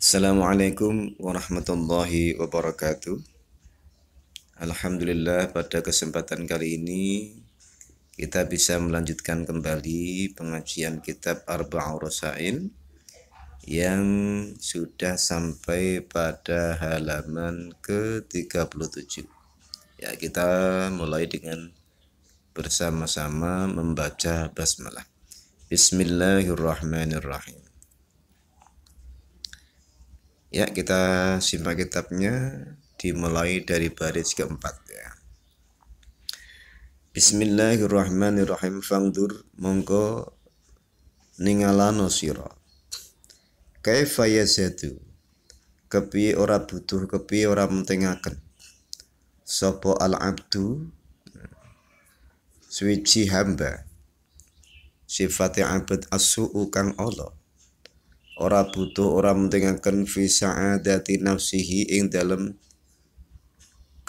Assalamualaikum warahmatullahi wabarakatuh. Alhamdulillah, pada kesempatan kali ini kita bisa melanjutkan kembali pengajian kitab Arba'ur Rasail yang sudah sampai pada halaman ke-37. Ya, kita mulai dengan bersama-sama membaca basmalah. Bismillahirrahmanirrahim. Ya, kita simak kitabnya dimulai dari baris keempat ya. Bismillahirrahmanirrahim. Fangdur mongko ningalano sira. Kaifa yazadu. Kepiye ora butuh, kepiye ora mentingaken. Sapa al-abdu suci hamba. Sifate abad as-su'u kang Allah. Ora butuh, ora mentingaken fi sa'adati nafsihi ing dalem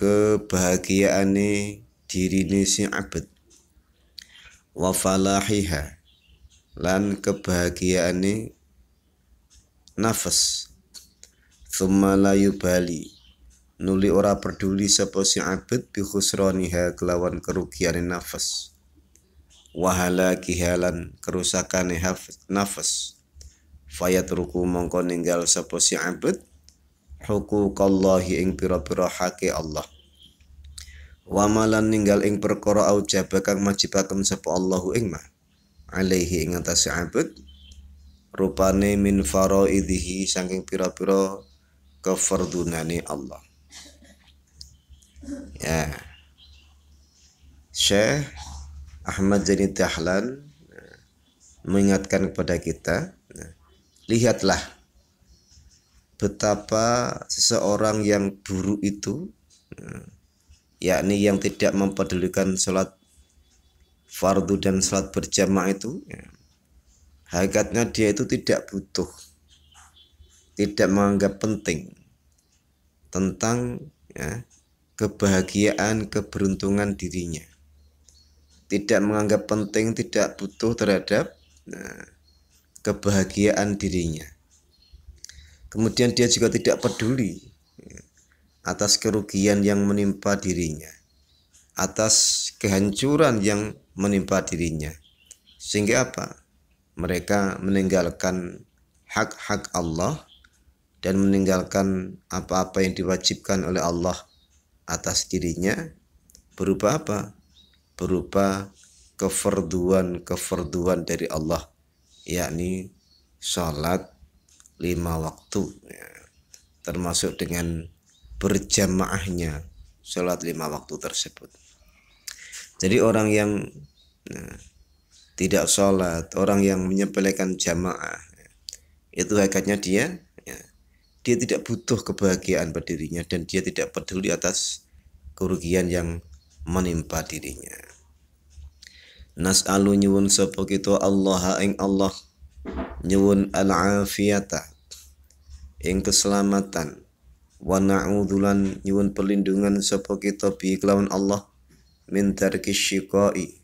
kebahagiaane dirine si abad, wa falahiha lan kebahagiaane nafas, thumma la yubali nuli ora peduli sapa si abad bi khusraniha kelawan kerugiane nafas, wa halakiha lan kerusakane nafas, fayatruku mongko ninggal sapa si abad huquqallahi ing pira-pira hake Allah, wa malan ninggal ing perkara aujaba kang majibaken sapa Allahu ing ma alaihi ing atase abad rupane min faraidhihi saking pira-pira kefardunane Allah. Ya, Syekh Ahmad Zaini Dahlan mengingatkan kepada kita, lihatlah betapa seseorang yang buruk itu, yakni yang tidak mempedulikan sholat fardu dan sholat berjamaah itu, hakikatnya dia itu tidak butuh, tidak menganggap penting tentang kebahagiaan, keberuntungan dirinya, tidak menganggap penting, tidak butuh terhadap kebahagiaan dirinya. Kemudian dia juga tidak peduli atas kerugian yang menimpa dirinya, atas kehancuran yang menimpa dirinya. Sehingga apa? Mereka meninggalkan hak-hak Allah dan meninggalkan apa-apa yang diwajibkan oleh Allah atas dirinya, berupa apa? Berupa kefarduan dari Allah, yakni sholat 5 waktu, termasuk dengan berjamaahnya sholat 5 waktu tersebut. Jadi orang yang tidak sholat, orang yang menyepelekan jamaah, itu hakikatnya dia tidak butuh kebahagiaan pada dirinya, dan dia tidak peduli atas kerugian yang menimpa dirinya. Nas'alu nyuwun sapa kita Allah ing Allah, nyuwun al-afiyata ing keselamatan, wa na'udzulan nyuwun perlindungan sapa kita bi kelawan Allah min tarkis syiqai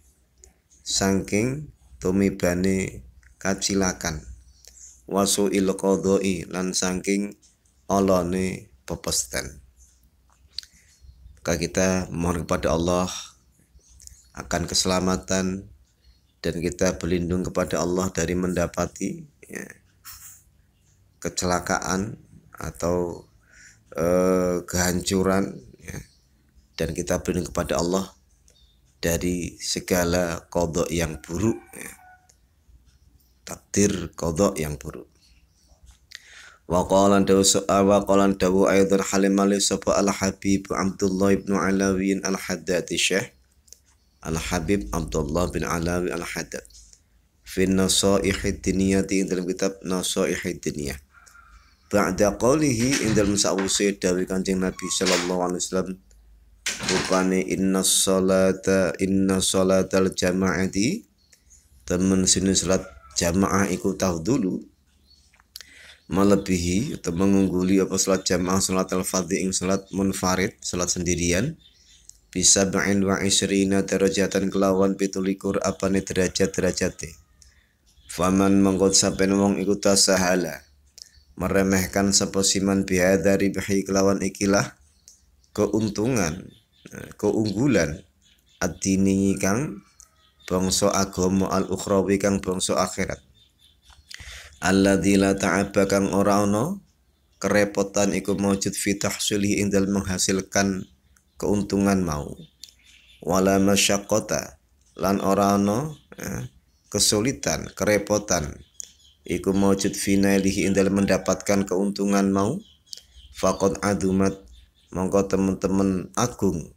saking tumibane kacilakan, wasu'il qadai lan saking olone pepesten. Maka kita mohon kepada Allah akan keselamatan, dan kita berlindung kepada Allah dari mendapati kecelakaan atau kehancuran, dan kita berlindung kepada Allah dari segala qada yang buruk, takdir qada yang buruk. Wa qalan dawu aidan halimali sapa al-Habib Abdullah ibn Alawi al-Haddad, Syekh Al-Habib Abdullah bin Alawi al-Haddad fi Nasaihid Diniyati dalam kitab Nasaihid Diniyah, ba'da qawlihi ing dalam sa'wuse dawuh Kanjeng Nabi sallallahu alaihi wasallam, rupane inna salatal jama'ati, temen sini salat jamaah iku tahdulu melebihi atau mengungguli apa salat jamaah salat al-fardhi ing salat munfarid, salat sendirian, bisa ba'in wa isrina derajatan kelawan 17 apane derajate. Faman mangkot saben wong iku tasahala meremehkan sapa siman bihadza ribhi kelawan ikilah keuntungan keunggulan ad-dini kang bangsa agama al-ukhrawi kang bangsa akhirat alladzi la ta'aba kang ora ana kerepotan iku maujud fi tahsilihi ing dalem menghasilkan keuntungan mau wala masyaqqata lan ora ana kesulitan kerepotan iku maujud fi nailihi ing dalem mendapatkan keuntungan mau faqad adumat mongko teman-teman agung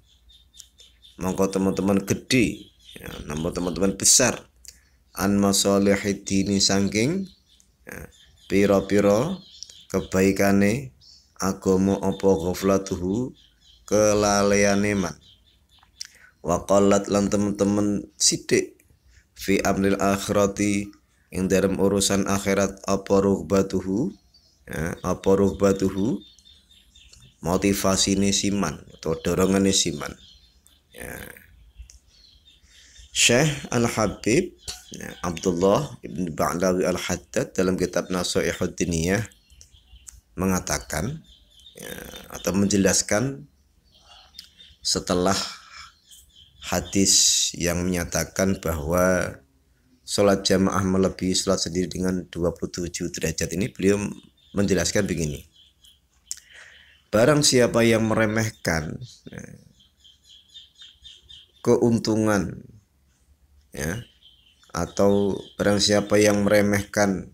mongko teman-teman gede ya, nambah teman-teman besar an masalihid dini saking pira-pira kebaikane agama apa ghaflatuhu kelaleane man wa qallat lan teman-teman sithik fi amril akhirati ing dalam urusan akhirat apa rughbatuhu apa rughbatuhu motivasine siman atau dorongane siman ya. Syekh Al-Habib Abdullah Ibn Ba'lawi Al-Haddad dalam kitab Nasaihud Diniyah mengatakan ya, atau menjelaskan setelah hadis yang menyatakan bahwa sholat jamaah melebihi sholat sendiri dengan 27 derajat ini, beliau menjelaskan begini. Barang siapa yang meremehkan keuntungan ya, atau barang siapa yang meremehkan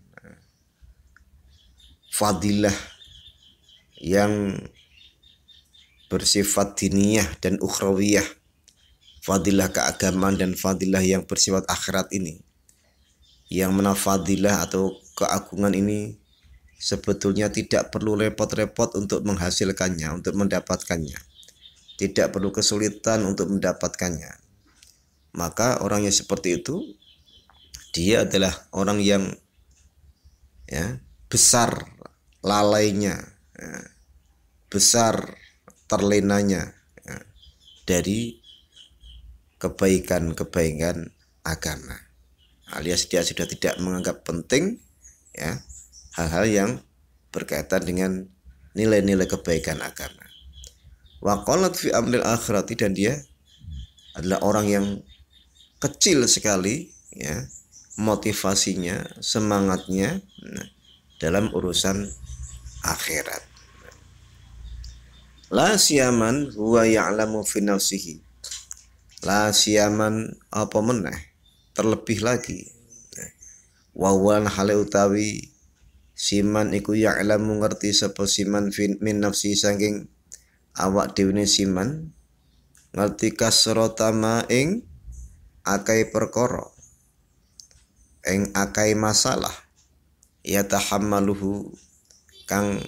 fadilah yang bersifat diniyah dan ukhrawiyah, fadilah keagamaan dan fadilah yang bersifat akhirat ini, yang mana fadilah atau keagungan ini sebetulnya tidak perlu repot-repot untuk menghasilkannya, untuk mendapatkannya, tidak perlu kesulitan untuk mendapatkannya, maka orang yang seperti itu dia adalah orang yang ya, besar lalainya ya, besar terlenanya ya, dari kebaikan-kebaikan agama, alias dia sudah tidak menganggap penting ya hal-hal yang berkaitan dengan nilai-nilai kebaikan agama. Wa qalat fi amril akhirati, dan dia adalah orang yang kecil sekali ya motivasinya, semangatnya dalam urusan akhirat. La siyaman huwa ya'lamu fi nafsihi. La siyaman apa meneh, terlebih lagi wawan hale utawi siman iku ya'lamu ngerti sapa siman min nafsi saking awak dhewe siman, ngerti kasrata ma ing akai perkara, ing akai masalah ya tahammaluhu kang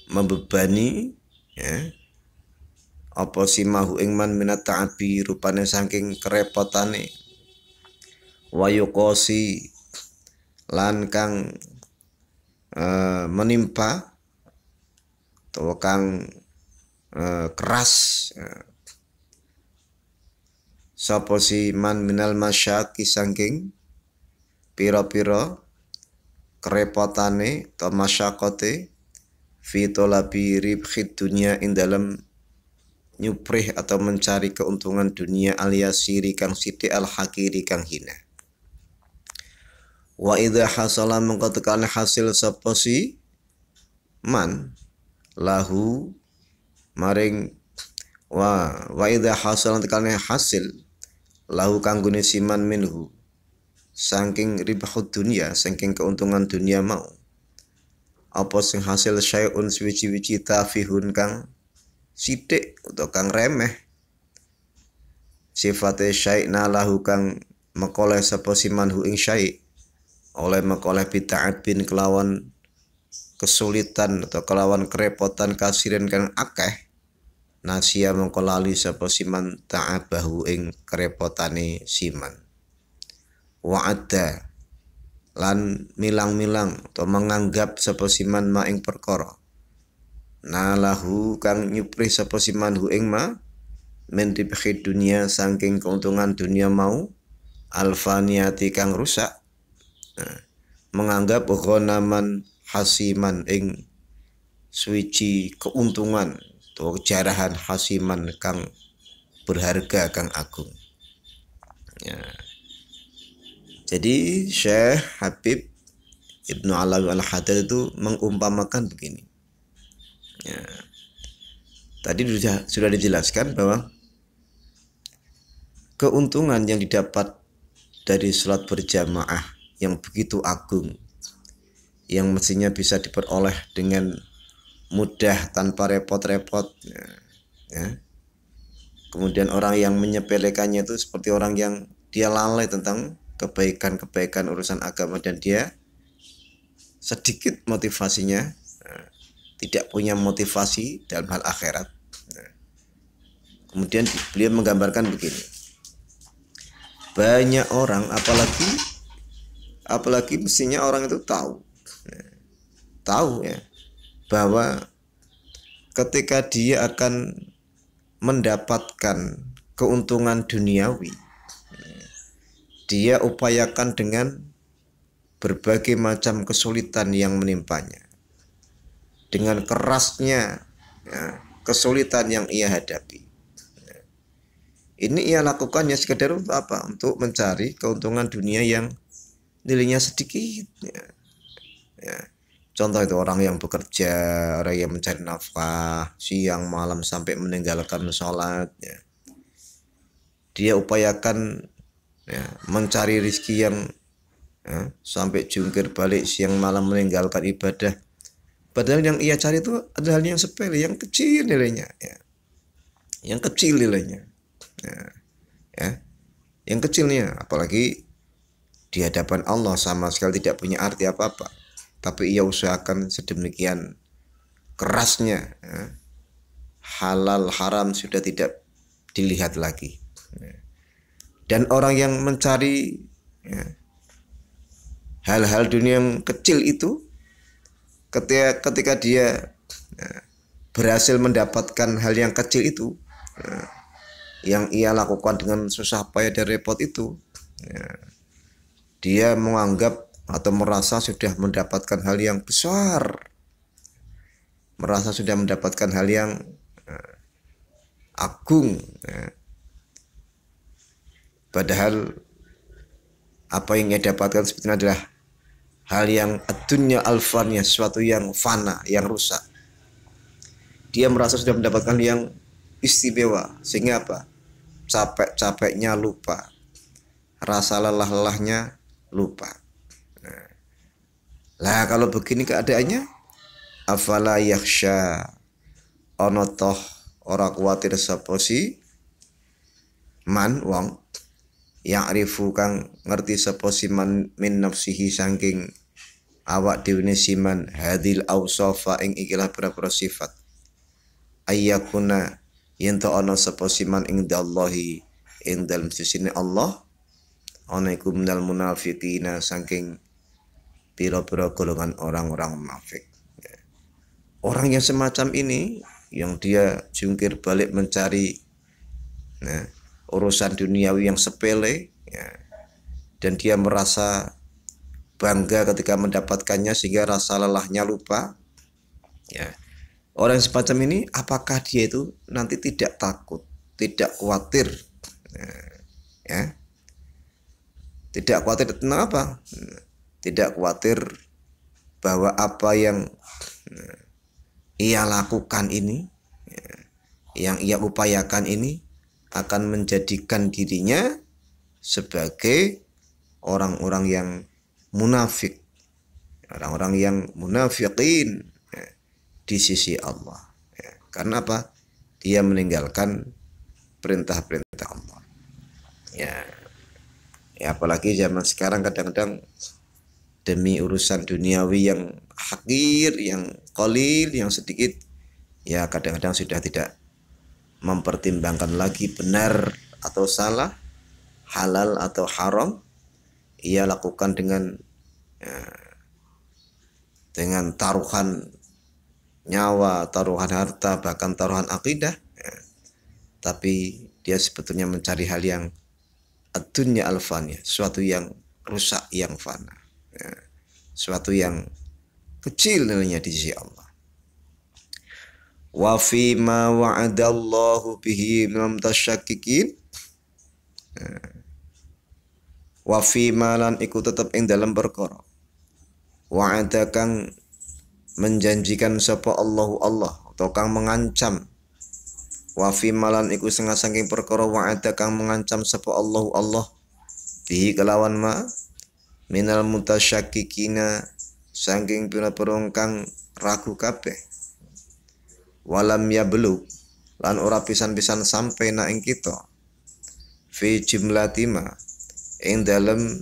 membebani ya apa simahu ing man minat ta'abi rupane saking kerepotane wa yuqasi lan kang menimpa atau kang keras sapa si man minal masyaqi saking pira-pira kerepotane atau masyaqate fi talabi ribhid dunya ing dalam nyuprih atau mencari keuntungan dunia al-yasiri kang sithik al-hakiri kang hina. Wa idza hasala mengko tekane hasil sapa si man lahu maring wa idza hasala tekane hasil lahu kanggone si man minhu saking ribahud dunia, saking keuntungan dunia mau apa sing hasil syai'un suwi-wiji tafihun kang sithik atau kang remeh sifate syai'na lahu kang mekoleh sapa si manhu ing syai' oleh mekoleh bita'abin kelawan kesulitan atau kelawan kerepotan kasiren kang akeh nasia mengkolali sapa siman ta'abahu ing kerepotane siman wa'adda lan milang-milang atau menganggap sapa siman ma ing perkara nalahu kang nyupri sapa siman hu ing ma min ribhi dunia saking keuntungan dunia mau alfaniyati kang rusak menganggap ghanaman hasiman ing suwiji keuntungan atau jarahan hasiman kang berharga kang agung. Ya. Jadi Syekh Habib Ibnu Alawi Al-Haddad itu mengumpamakan begini. Ya. Tadi sudah dijelaskan bahwa keuntungan yang didapat dari sholat berjamaah yang begitu agung, yang mestinya bisa diperoleh dengan mudah tanpa repot-repot, ya. Kemudian orang yang menyepelekannya itu seperti orang yang dia lalai tentang kebaikan-kebaikan urusan agama dan dia sedikit motivasinya, tidak punya motivasi dalam hal akhirat. Kemudian beliau menggambarkan begini, banyak orang apalagi mestinya orang itu tahu ya bahwa ketika dia akan mendapatkan keuntungan duniawi, dia upayakan dengan berbagai macam kesulitan yang menimpanya, dengan kerasnya ya, kesulitan yang ia hadapi. Ini ia lakukannya sekedar untuk apa? Untuk mencari keuntungan dunia yang nilainya sedikit. Ya. Contoh itu orang yang bekerja, orang yang mencari nafkah, siang malam sampai meninggalkan sholat. Ya. Dia upayakan ya, mencari rezeki yang ya, sampai jungkir balik siang malam meninggalkan ibadah. Padahal yang ia cari itu adalah yang sepele, yang kecil nilainya. Ya. Yang kecil nilainya. Ya. Yang kecilnya, apalagi di hadapan Allah sama sekali tidak punya arti apa-apa, tapi ia usahakan sedemikian kerasnya, ya. Halal haram sudah tidak dilihat lagi, ya. Dan orang yang mencari ya, hal-hal dunia yang kecil itu, ketika dia ya, berhasil mendapatkan hal yang kecil itu, ya, yang ia lakukan dengan susah payah dan repot itu, ya, dia menganggap atau merasa sudah mendapatkan hal yang besar, merasa sudah mendapatkan hal yang agung, ya. Padahal apa yang ia dapatkan sebetulnya adalah hal yang dunya alfaniyah, sesuatu yang fana, yang rusak. Dia merasa sudah mendapatkan yang istimewa, sehingga apa? Capek-capeknya lupa, rasa lelah-lelahnya lupa. Lah kalau begini keadaannya, afala yakhsha, ana toh ora kuwatir sapa si man wong yang arifu kang ngerti sapa si man min nafsihi saking awak dhewe siman hadil ausafa ing ikilah pira-pira sifat ayyakuna yen to ana sapa siman ing dallahi ing dalem sisine Allah ana iku minal munafiqina saking pira-pira golongan orang-orang munafik. Orang yang semacam ini yang dia jungkir balik mencari nah, urusan duniawi yang sepele ya, dan dia merasa bangga ketika mendapatkannya sehingga rasa lelahnya lupa ya. Orang semacam ini apakah dia itu nanti tidak takut, tidak khawatir ya, tidak khawatir tentang apa? Tidak khawatir bahwa apa yang ia lakukan ini, yang ia upayakan ini akan menjadikan dirinya sebagai orang-orang yang munafik, orang-orang yang munafiqin di sisi Allah. Karena apa? Dia meninggalkan perintah-perintah Allah. Ya, apalagi zaman sekarang kadang-kadang demi urusan duniawi yang hakir, yang qalil, yang sedikit, ya kadang-kadang sudah tidak mempertimbangkan lagi benar atau salah, halal atau haram. Ia lakukan dengan taruhan nyawa, taruhan harta, bahkan taruhan akidah, ya. Tapi dia sebetulnya mencari hal yang ad-dunya alfaniyah, sesuatu yang rusak, yang fana, ya. Sesuatu yang kecil nilainya di sisi Allah. Wa fi ma wa'adallahu bihi minal mutasyakkikin, wa fi ma lan iku tetep ing dalam perkara wa'ada kang menjanjikan sapa Allahu Allah atau kang mengancam, wa fi ma lan iku setengah saking perkara wa'ada kang mengancam sapa Allahu Allah bihi kelawan ma minal mutasyakkikina saking pira-pira kang ragu kabeh, walam ya beluk lan ora pisan-pisan sampai na ing kita fi jumlatima ing dalem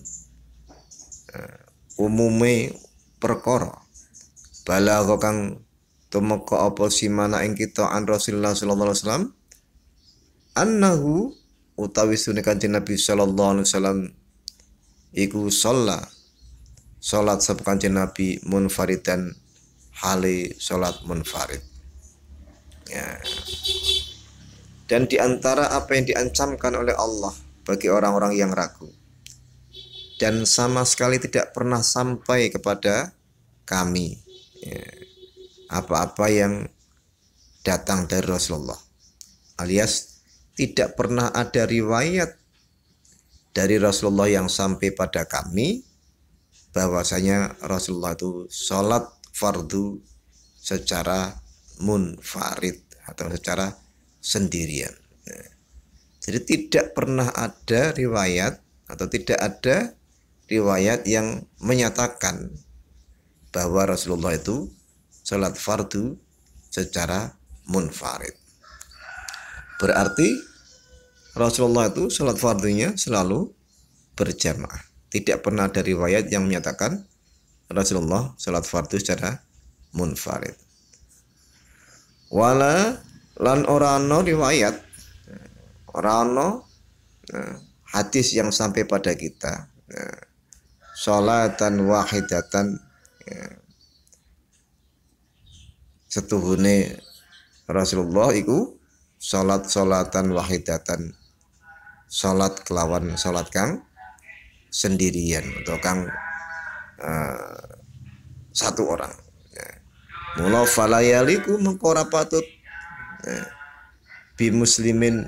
umume perkara balagha kang tumeka apa simana ing kita an Rasulullah sallallahu alaihi wasallam annahu utawi sunne Kanjeng Nabi sallallahu alaihi wasallam iku salat sapa Kanjeng Nabi munfaridan hale salat munfarid. Ya. Dan di antara apa yang diancamkan oleh Allah bagi orang-orang yang ragu dan sama sekali tidak pernah sampai kepada kami, ya, apa-apa yang datang dari Rasulullah, alias tidak pernah ada riwayat dari Rasulullah yang sampai pada kami bahwasanya Rasulullah itu sholat fardu secara munfarid atau secara sendirian. Jadi tidak pernah ada riwayat atau tidak ada riwayat yang menyatakan bahwa Rasulullah itu sholat fardu secara munfarid. Berarti Rasulullah itu sholat fardunya selalu berjamaah. Tidak pernah ada riwayat yang menyatakan Rasulullah sholat fardu secara munfarid. Wala lan ora ana riwayat, ora ana hadis yang sampai pada kita sholatan wahidatan, setuhune Rasulullah iku sholatan wahidatan, sholat kelawan sholat kang sendirian atau kang satu orang. Mula falayaliku mengko ora patut bi muslimin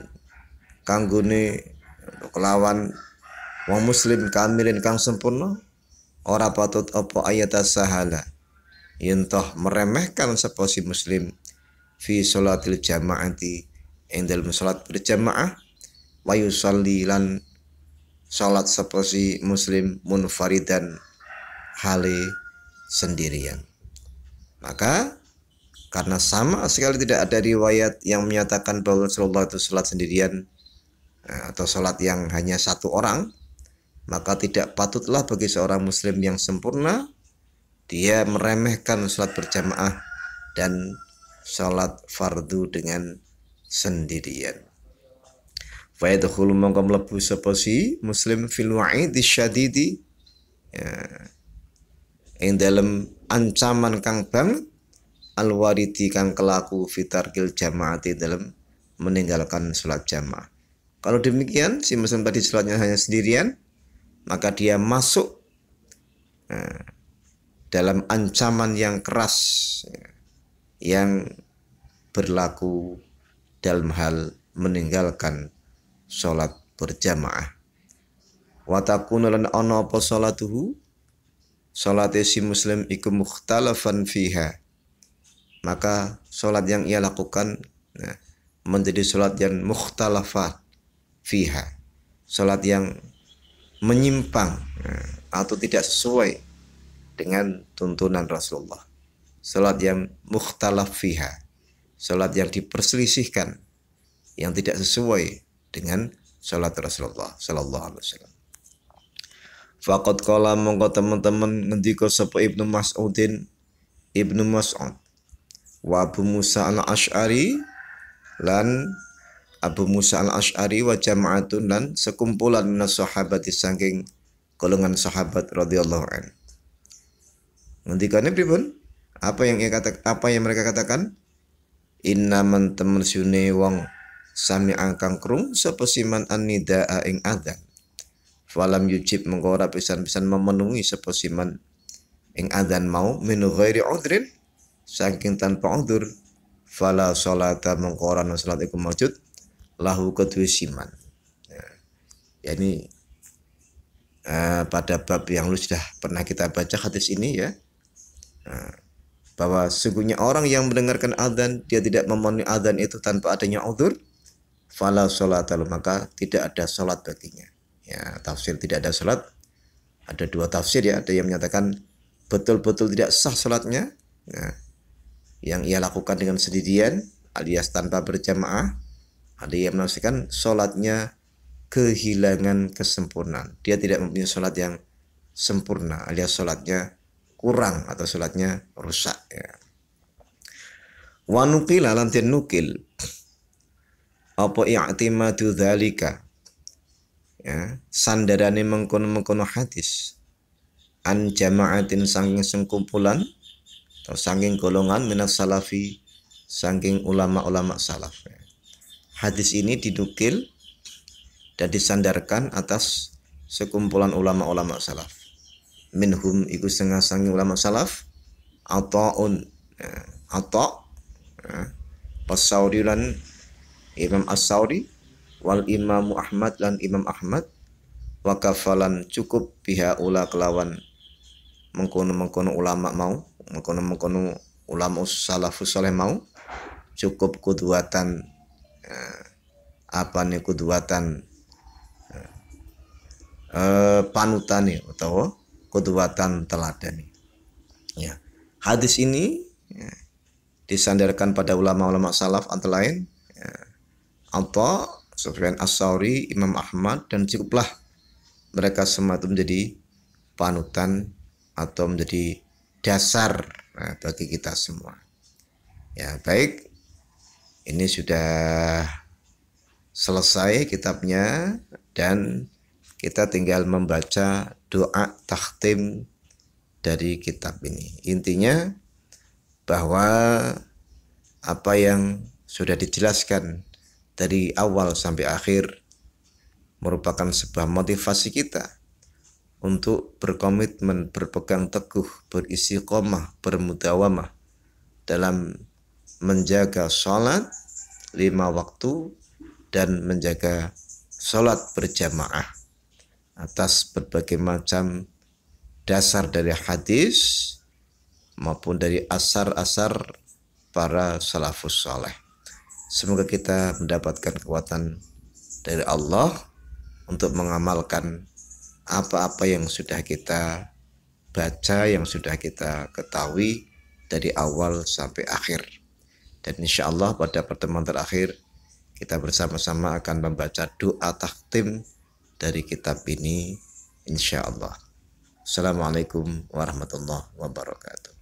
kanggone kelawan wong muslim kamilin kang sempurna ora patut apa ayat sahala yen toh meremehkan sapa si muslim fi sholatil jamaati ing dalem salat berjamaah wa yusalli lan salat sapa si muslim munfaridan hale sendirian. Maka karena sama sekali tidak ada riwayat yang menyatakan bahwa Rasulullah itu salat sendirian atau salat yang hanya satu orang, maka tidak patutlah bagi seorang muslim yang sempurna dia meremehkan salat berjamaah dan salat fardu dengan sendirian. Fa yadkhulu mongko mlebu sapa si muslim fil wa'idi syadidi, ing dalem ancaman kang banget al-waridi kang kelaku fitarkil jamaati dalam meninggalkan sholat jamaah. Kalau demikian si muslim tadi sholatnya hanya sendirian, maka dia masuk dalam ancaman yang keras yang berlaku dalam hal meninggalkan sholat berjamaah. Wa takunu lan ana apa sholatuhu, sholatnya si muslim iku mukhtalafan fiha, maka sholat yang ia lakukan menjadi sholat yang mukhtalafat fiha, sholat yang menyimpang atau tidak sesuai dengan tuntunan Rasulullah, sholat yang mukhtalaf fiha, sholat yang diperselisihkan, yang tidak sesuai dengan sholat Rasulullah sallallahu alaihi wasallam. Faqad qala mongko teman-teman ngendika sapa Ibnu Mas'ud wa Abu Musa al-Asy'ari lan Abu Musa al-Asy'ari wa jama'atun lan sekumpulan minas sahabati saking golongan sahabat radhiyallahu an. Ngendikane pripun? Apa yang mereka katakan? Inna man temen sune wong sami angkang krung sapa siman an-nidaa ing adzan. Falam yujib mengko ora pisan-pisan memenuhi sapa siman ing adzan mau min ghairi udrin saking tanpa udzur fala sholata mengkoran salat iku maujud lahu kedue siman. Ya, ini pada bab yang lu sudah pernah kita baca hadis ini ya, bahwa sesungguhnya orang yang mendengarkan adzan dia tidak memenuhi adzan itu tanpa adanya udzur, fala sholata lahu, maka tidak ada salat baginya. Ya, tafsir tidak ada salat ada dua tafsir ya, ada yang menyatakan betul-betul tidak sah salatnya, nah, yang ia lakukan dengan sendirian alias tanpa berjamaah. Ada yang menafsirkan salatnya kehilangan kesempurnaan, dia tidak mempunyai salat yang sempurna alias salatnya kurang atau salatnya rusak ya. Wa nuqila lan nukil apa i'timadu dzalika ya, sandarane mengkono-mengkono hadis an jama'atin saking sengkumpulan atau saking golongan minas salafi, saking ulama-ulama salaf ya. Hadis ini dinukil dan disandarkan atas sekumpulan ulama-ulama salaf. Minhum iku setengah sangi ulama salaf Ata'un ya, Ata' ya, As-Sauri lan Imam As-Sauri wal Imam Ahmad lan Imam Ahmad wa kafalan cukup biha ula kelawan mengkono-mengkono ulama mau, mengkono-mengkono ulama salafus saleh mau cukup kudwatan apa nih kudwatan panutane atau kudwatan teladani ya. Hadis ini ya, disandarkan pada ulama-ulama salaf antara lain ya, Atha, Sufyan As-Sauri, Imam Ahmad, dan cukuplah mereka semua itu menjadi panutan atau menjadi dasar bagi kita semua ya. Baik, ini sudah selesai kitabnya dan kita tinggal membaca doa takhtim dari kitab ini. Intinya bahwa apa yang sudah dijelaskan dari awal sampai akhir merupakan sebuah motivasi kita untuk berkomitmen, berpegang teguh, beristiqomah, bermudawamah dalam menjaga sholat 5 waktu dan menjaga sholat berjamaah atas berbagai macam dasar dari hadis maupun dari asar-asar para salafus saleh. Semoga kita mendapatkan kekuatan dari Allah untuk mengamalkan apa-apa yang sudah kita baca, yang sudah kita ketahui dari awal sampai akhir. Dan insya Allah pada pertemuan terakhir kita bersama-sama akan membaca doa takhtim dari kitab ini insya Allah. Assalamualaikum warahmatullahi wabarakatuh.